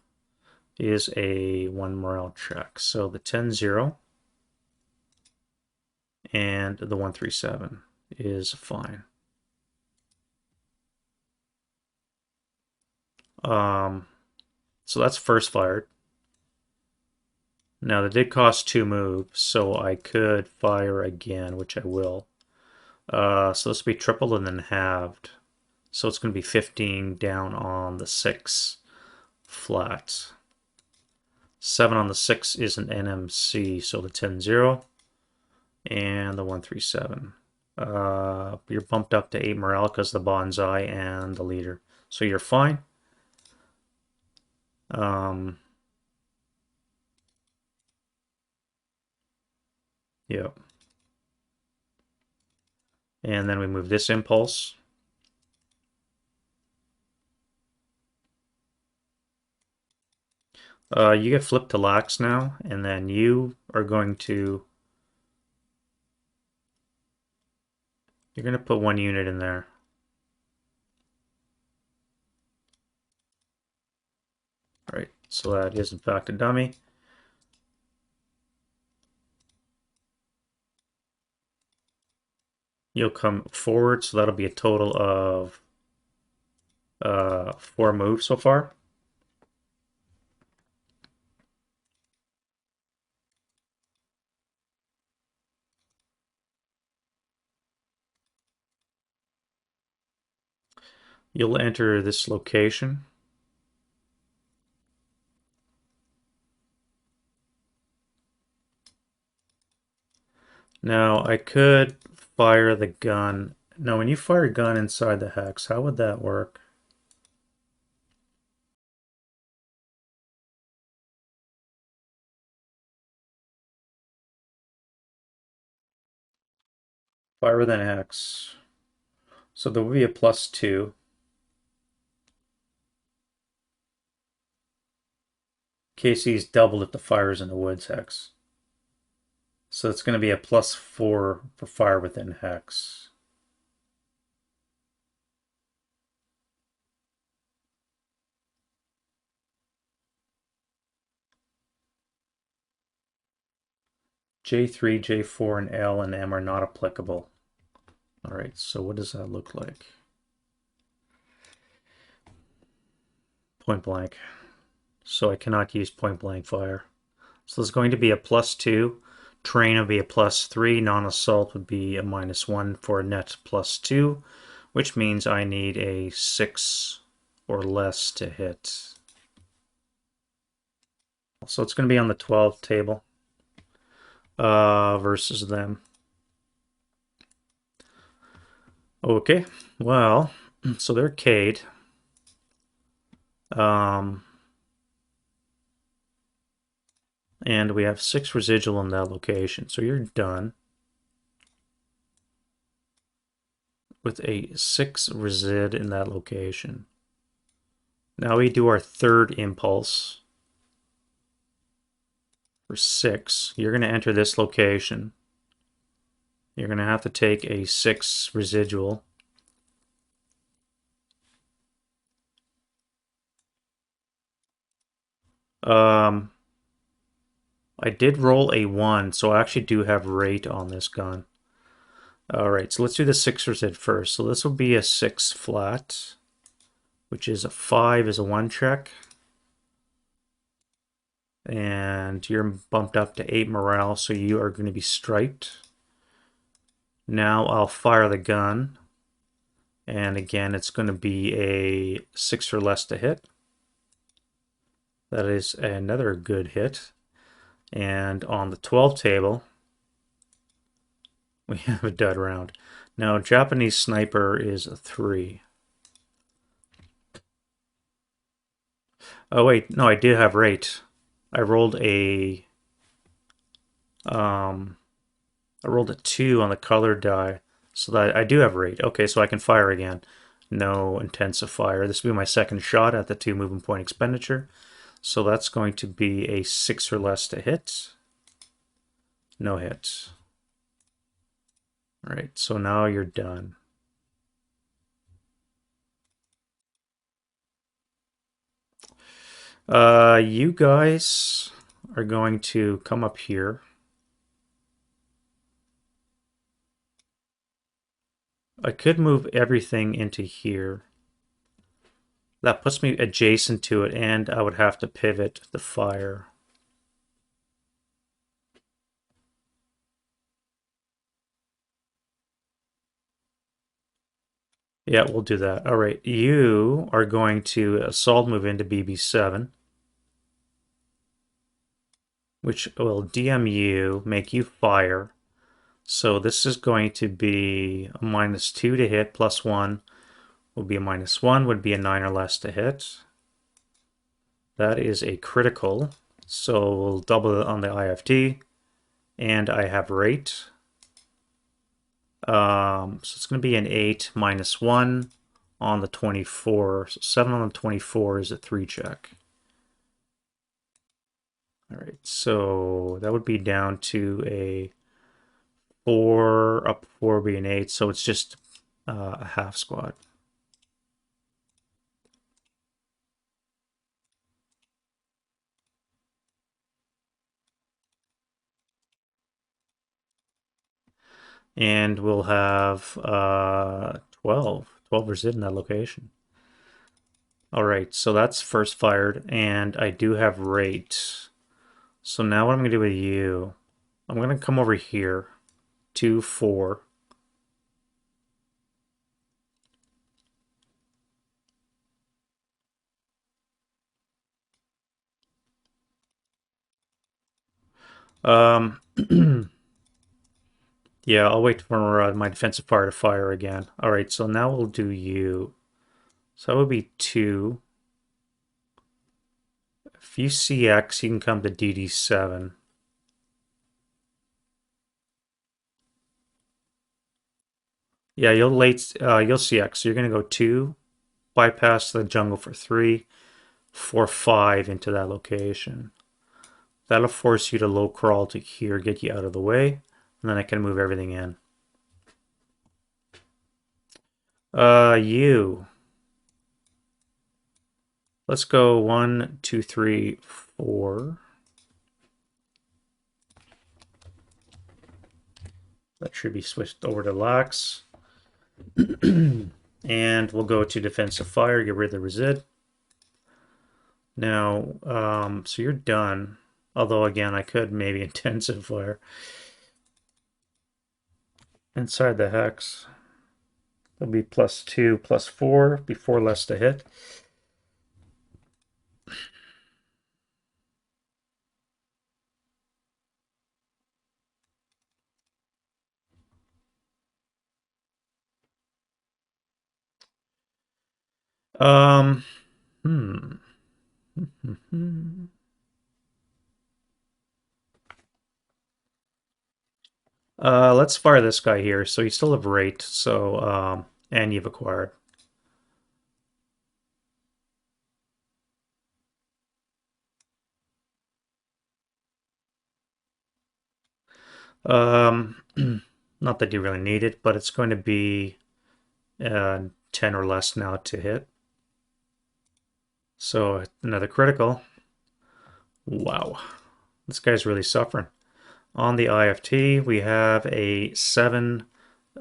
is a 1 morale check. So the 10-0 and the 137 is fine. So that's first fired. Now, that did cost 2 moves, so I could fire again, which I will. So this will be tripled and then halved. So it's going to be 15 down on the 6 flat. 7 on the 6 is an NMC, so the 10-0 and the 137. You're bumped up to 8 morale because the bonsai and the leader. So you're fine. Yep. And then we move this impulse. You get flipped to lax now, and then you are going to you're going to put 1 unit in there. All right, so that is in fact a dummy. You'll come forward, so that'll be a total of 4 moves so far. You'll enter this location. Now, I could fire the gun. Now, when you fire a gun inside the hex, how would that work? Fire within hex. So there will be a +2. KC's doubled if the fire is in the woods hex. So it's going to be a +4 for fire within hex. J3, J4, and L and M are not applicable. All right, so what does that look like? Point blank. So I cannot use point blank fire. So there's going to be a +2. Terrain would be a +3. Non-assault would be a -1 for a net +2, which means I need a 6 or less to hit. So it's going to be on the 12 table versus them. Okay, well, so they're Cade. And we have 6 residual in that location. So you're done with a 6 resid in that location. Now we do our third impulse for 6. You're going to enter this location. You're going to have to take a 6 residual. I did roll a 1, so I actually do have rate on this gun. Alright, so let's do the 6 resid first. So this will be a 6 flat, which is a 5 is a 1 check. And you're bumped up to 8 morale, so you are going to be striped. Now I'll fire the gun. And again, it's going to be a 6 or less to hit. That is another good hit. And on the 12 table, we have a dud round. Now, Japanese sniper is a 3. Oh wait, no, I did have rate. I rolled a 2 on the colored die, so that I do have rate. Okay, so I can fire again. No intensifier. This will be my second shot at the 2 movement point expenditure. So that's going to be a 6 or less to hit. No hit. All right, so now you're done. You guys are going to come up here. I could move everything into here. That puts me adjacent to it, and I would have to pivot the fire. Yeah, we'll do that. All right, you are going to assault move into BB7, which will DM you, make you fire. So this is going to be a -2 to hit, +1 would be a -1, would be a 9 or less to hit. That is a critical, so we'll double it on the IFT, and I have rate. So it's going to be an 8 -1 on the 24. So 7 on the 24 is a 3 check. All right, so that would be down to a 4, up 4 be an 8, so it's just a half squad. And we'll have 12. 12 are in that location. All right, so that's first fired, and I do have rate. So now what I'm going to do with you, I'm going to come over here, 2, 4. Um, yeah, I'll wait for my defensive fire to fire again. All right, so now we'll do you. So that would be 2. If you CX, you can come to DD7. Yeah, you'll CX. So you're gonna go 2, bypass the jungle for 3, 4, 5 into that location. That'll force you to low crawl to here, get you out of the way, and then I can move everything in. You. Let's go 1, 2, 3, 4. That should be switched over to lax. And we'll go to defensive fire, get rid of the resid. Now, so you're done. Although, again, I could maybe intensive fire inside the hex. It'll be +2, +4 before less to hit. Um, hmm. Let's fire this guy here. So you still have rate, so and you've acquired. Um, not that you really need it, but it's going to be 10 or less now to hit. So another critical. Wow, this guy's really suffering. On the IFT, we have a 7.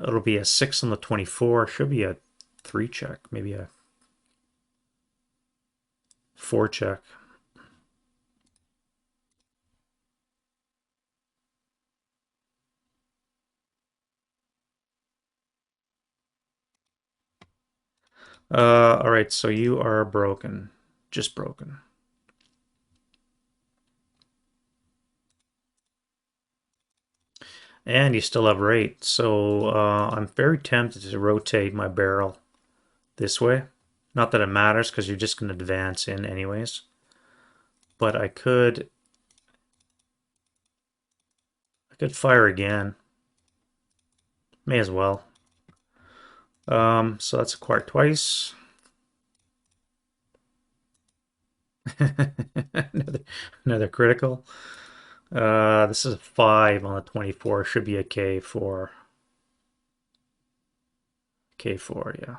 It'll be a 6 on the 24. Should be a 3 check, maybe a 4 check. All right, so you are broken. Just broken. And you still have rate, so I'm very tempted to rotate my barrel this way. Not that it matters, because you're just going to advance in anyways. But I could fire again. May as well. So that's acquired twice. another critical. This is a 5 on the 24. Should be a K4. K4, yeah.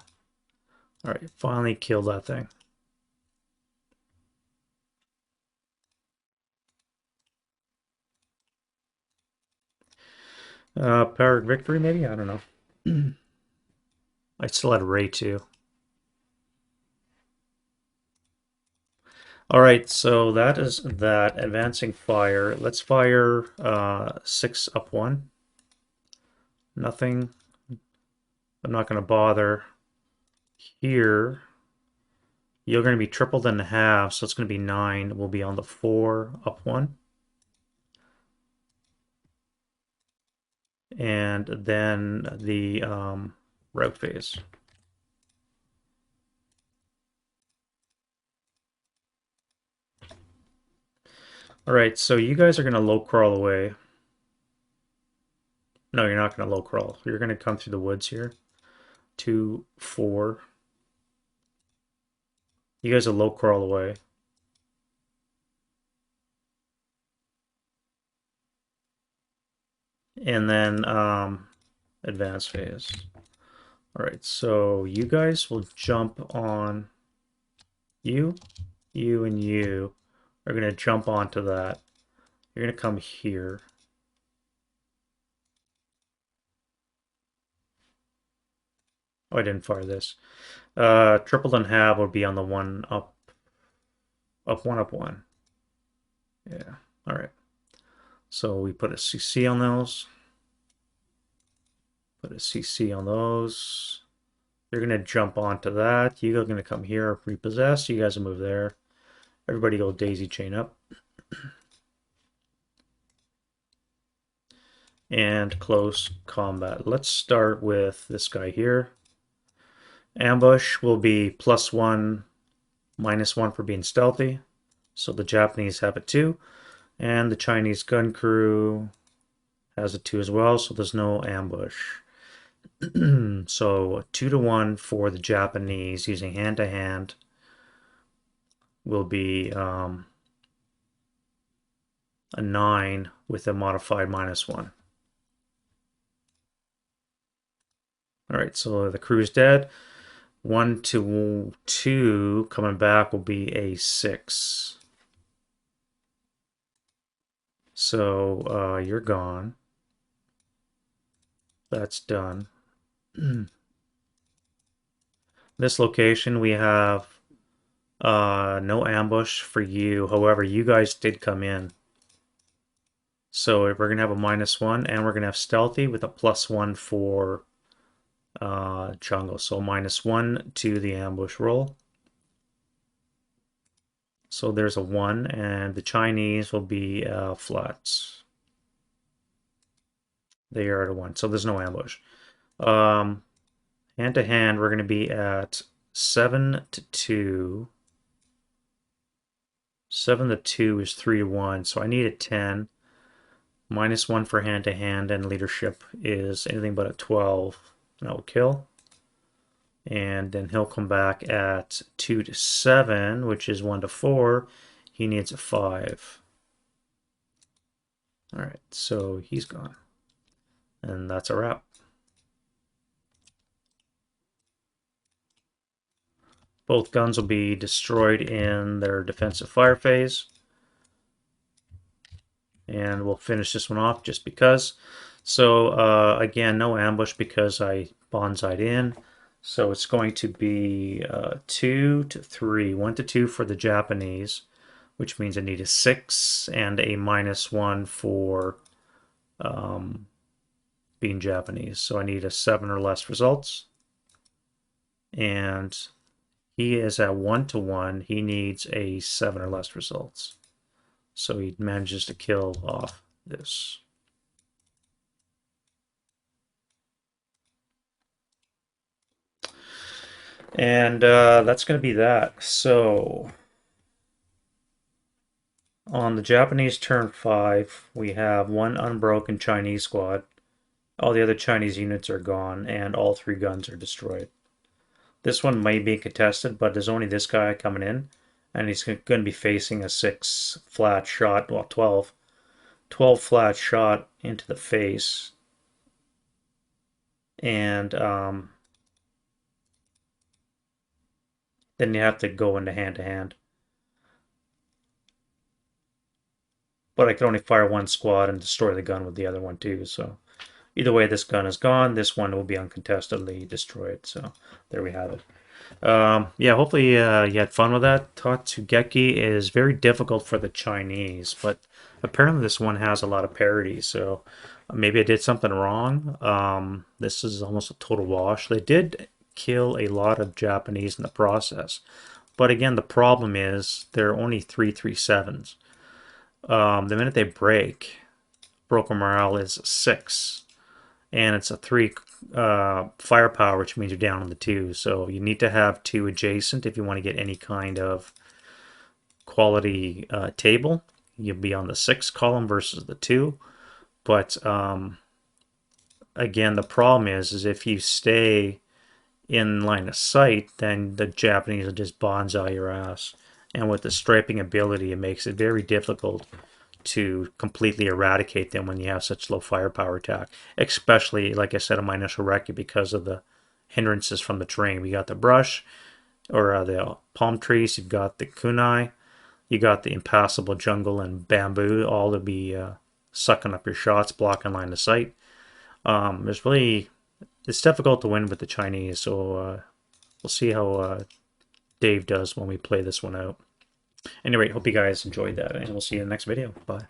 All right, finally killed that thing. Powered victory, maybe? I don't know. I still had Ray too. All right, so that is that. Advancing fire. Let's fire 6 up 1. Nothing. I'm not going to bother. Here, you're going to be tripled in half, so it's going to be 9. We'll be on the 4 up 1. And then the route phase. All right, so you guys are going to low crawl away. No, you're not going to low crawl. You're going to come through the woods here. 2, 4. You guys will low crawl away. and then advanced phase. All right, so you guys will jump on you, and you are going to jump onto that. You're going to come here. Oh, I didn't fire this. Triple and half would be on the one up, up one. Yeah. All right. So we put a CC on those. Put a CC on those. You're going to jump onto that. You're going to come here, repossess. You guys will move there. Everybody go daisy chain up. And close combat. Let's start with this guy here. Ambush will be +1, -1 for being stealthy. So the Japanese have it too. And the Chinese gun crew has a 2 as well, so there's no ambush. So 2-1 for the Japanese using hand-to-hand will be a 9 with a modified -1. All right, so the crew's dead. 1-2 coming back will be a 6. So you're gone. That's done. This location we have no ambush for you. However, you guys did come in. So we're going to have a -1 and we're going to have stealthy with a +1 for jungle. So -1 to the ambush roll. So there's a 1 and the Chinese will be flats. They are at a 1. So there's no ambush. Hand to hand, we're going to be at 7-2. 7-2 is 3-1. So I need a 10. -1 for hand to hand, and leadership is anything but a 12. And that will kill. And then he'll come back at 2-7, which is 1-4. He needs a 5. All right, so he's gone. And that's a wrap. Both guns will be destroyed in their defensive fire phase. And we'll finish this one off just because. So again, no ambush because I bonsai'd in. So it's going to be 2-3, 1-2 for the Japanese, which means I need a 6 and a -1 for being Japanese. So I need a 7 or less results. And he is at 1-1. He needs a 7 or less results. So he manages to kill off this. And that's going to be that. So on the Japanese turn 5, we have one unbroken Chinese squad. All the other Chinese units are gone, and all 3 guns are destroyed. This one may be contested, but there's only this guy coming in, and he's going to be facing a 6 flat shot, well, 12 flat shot into the face. And then you have to go into hand to hand. But I can only fire one squad and destroy the gun with the other one too. So either way, this gun is gone. This one will be uncontestedly destroyed. So there we have it. Yeah, hopefully you had fun with that. Totsugeki is very difficult for the Chinese, but apparently this one has a lot of parity. So maybe I did something wrong. This is almost a total wash. They did kill a lot of Japanese in the process. But again, the problem is they're only 337s. The minute they break, broken morale is 6. And it's a 3 firepower, which means you're down on the 2. So you need to have 2 adjacent if you want to get any kind of quality table. You'll be on the 6 column versus the 2. But again, the problem is if you stay in line of sight, then the Japanese will just bonsai your ass. And with the striping ability, it makes it very difficult to completely eradicate them when you have such low firepower attack. Especially, like I said in my initial recce, because of the hindrances from the terrain. We got the brush, or the palm trees. You've got the kunai. You got the impassable jungle and bamboo, all to be sucking up your shots, blocking line of sight. It's difficult to win with the Chinese, so we'll see how Dave does when we play this one out. Anyway, hope you guys enjoyed that, and we'll see you in the next video. Bye.